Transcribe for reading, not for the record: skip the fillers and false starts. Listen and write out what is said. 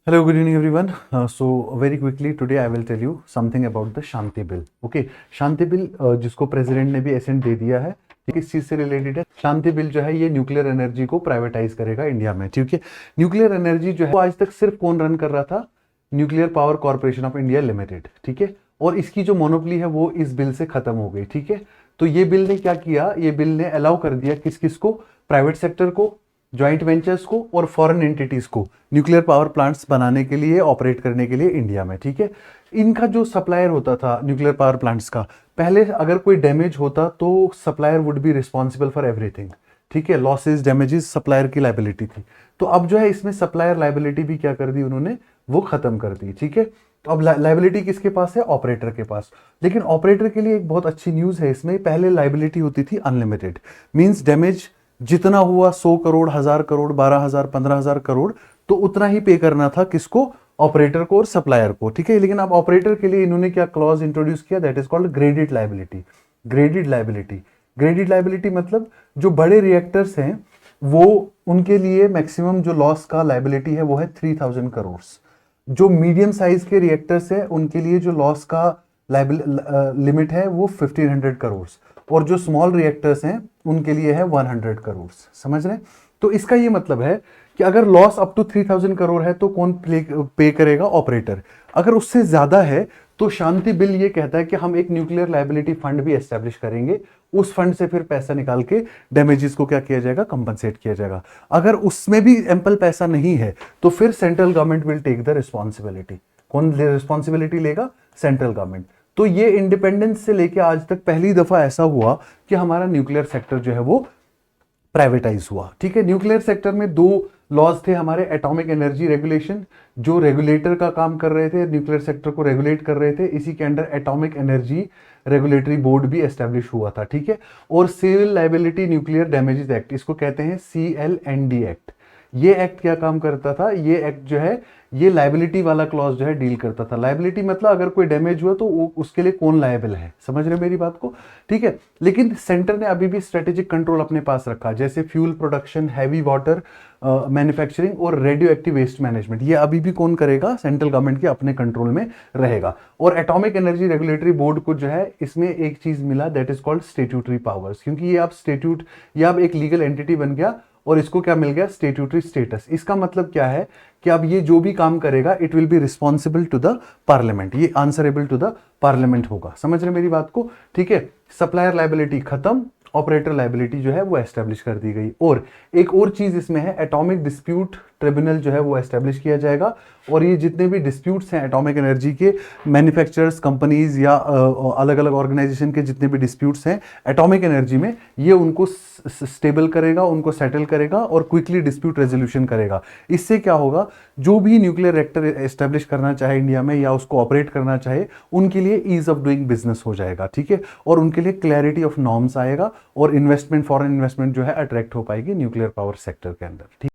Hello, good evening, everyone. So very quickly today I will tell you something about the Shanti bill. Okay, Shanti bill जिसको president ने भी accent दे दिया है, किस चीज से रिलेटेड है? शांति बिल जो है ये न्यूक्लियर एनर्जी को प्राइवेटाइज करेगा इंडिया में. ठीक है, न्यूक्लियर एनर्जी जो है वो आज तक सिर्फ कौन रन कर रहा था? Nuclear power corporation of India limited. ठीक है, और इसकी जो मोनोपोली है वो इस बिल से खत्म हो गई. ठीक है, तो ये बिल ने क्या किया? ये बिल ने अलाउ कर दिया किस किस को? प्राइवेट सेक्टर को, ज्वाइंट वेंचर्स को और फॉरेन एंटिटीज को न्यूक्लियर पावर प्लांट्स बनाने के लिए, ऑपरेट करने के लिए इंडिया में. ठीक है, इनका जो सप्लायर होता था न्यूक्लियर पावर प्लांट्स का, पहले अगर कोई डैमेज होता तो supplier would be responsible for everything. ठीक है, लॉसेज, डैमेजेस सप्लायर की लाइबिलिटी थी. तो अब जो है इसमें सप्लायर लाइबिलिटी भी क्या कर दी उन्होंने? वो खत्म कर दी. ठीक है, तो अब लाइबिलिटी किसके पास है? ऑपरेटर के पास. लेकिन ऑपरेटर के लिए एक बहुत अच्छी न्यूज है इसमें. पहले लाइबिलिटी होती थी अनलिमिटेड, मींस डैमेज जितना हुआ 100 करोड़, 1000 करोड़, 12,000, 15,000 करोड़, तो उतना ही पे करना था किसको? ऑपरेटर को और सप्लायर को. ठीक है, लेकिन अब ऑपरेटर के लिए इन्होंने क्या क्लॉज इंट्रोड्यूस किया? That is called graded liability. Graded liability, graded liability मतलब जो बड़े रिएक्टर्स हैं वो, उनके लिए मैक्सिमम जो लॉस का लाइबिलिटी है वो है 3000 करोड़. जो मीडियम साइज के रिएक्टर्स है उनके लिए जो लॉस का लिमिट है वो 1500 करोड़, और जो स्मॉल रिएक्टर्स हैं उनके लिए है 100 करोड़. समझ रहे हैं? तो इसका ये मतलब है कि अगर लॉस अप टू 3000 करोड़ है तो कौन पे करेगा? ऑपरेटर. अगर उससे ज्यादा है तो शांति बिल ये कहता है कि हम एक न्यूक्लियर लायबिलिटी फंड भी एस्टेब्लिश करेंगे. उस फंड से फिर पैसा निकाल के डैमेजेस को क्या किया जाएगा? कंपनसेट किया जाएगा. अगर उसमें भी एम्पल पैसा नहीं है तो फिर central government will take the responsibility. कौन रिस्पॉन्सिबिलिटी लेगा? Central government. तो ये इंडिपेंडेंस से लेके आज तक पहली दफा ऐसा हुआ कि हमारा न्यूक्लियर सेक्टर जो है वो प्राइवेटाइज हुआ. ठीक है, न्यूक्लियर सेक्टर में दो लॉज थे हमारे. एटॉमिक एनर्जी रेगुलेशन, जो रेगुलेटर का काम कर रहे थे, न्यूक्लियर सेक्टर को रेगुलेट कर रहे थे. इसी के under atomic energy regulatory board भी एस्टेब्लिश हुआ था. ठीक है, और civil liability nuclear damages act, इसको कहते हैं CLND एक्ट. ये एक्ट क्या काम करता था? ये एक्ट जो है ये लाइबिलिटी वाला क्लॉज जो है डील करता था. लाइबिलिटी मतलब अगर कोई डैमेज हुआ तो उसके लिए कौन लायबल है. समझ रहे मेरी बात को? ठीक है, लेकिन सेंटर ने अभी भी स्ट्रेटेजिक कंट्रोल अपने पास रखा, जैसे fuel production, heavy water manufacturing और रेडियो एक्टिव वेस्ट मैनेजमेंट. ये अभी भी कौन करेगा? सेंट्रल गवर्नमेंट के अपने कंट्रोल में रहेगा. और एटॉमिक एनर्जी रेगुलेटरी बोर्ड को जो है इसमें एक चीज मिला, that is called statutory powers. क्योंकि ये अब स्टेट्यूट, ये अब एक लीगल एंटिटी बन गया और इसको क्या मिल गया? Statutory status. इसका मतलब क्या है कि अब ये जो भी काम करेगा it will be responsible to the parliament. ये आंसरेबल टू द पार्लियामेंट होगा. समझ रहे मेरी बात को? ठीक है, सप्लायर लाइबिलिटी खत्म, ऑपरेटर लाइबिलिटी जो है वो एस्टेब्लिश कर दी गई. और एक और चीज इसमें है, एटॉमिक डिस्प्यूट ट्रिब्यूनल जो है वो एस्टेब्लिश किया जाएगा. और ये जितने भी डिस्प्यूट्स हैं एटॉमिक एनर्जी के, मैन्युफैक्चरर्स, कंपनीज या अलग अलग ऑर्गेनाइजेशन के जितने भी डिस्प्यूट्स हैं एटॉमिक एनर्जी में, ये उनको स्टेबल करेगा, उनको सेटल करेगा और क्विकली डिस्प्यूट रेजोल्यूशन करेगा. इससे क्या होगा? जो भी न्यूक्लियर रिएक्टर एस्टेब्लिश करना चाहे इंडिया में या उसको ऑपरेट करना चाहे, उनके लिए ईज ऑफ डूइंग बिजनेस हो जाएगा. ठीक है, और उनके लिए क्लैरिटी ऑफ नॉर्म्स आएगा और इन्वेस्टमेंट, फॉरेन इन्वेस्टमेंट जो है अट्रैक्ट हो पाएगी न्यूक्लियर पावर सेक्टर के अंदर. ठीक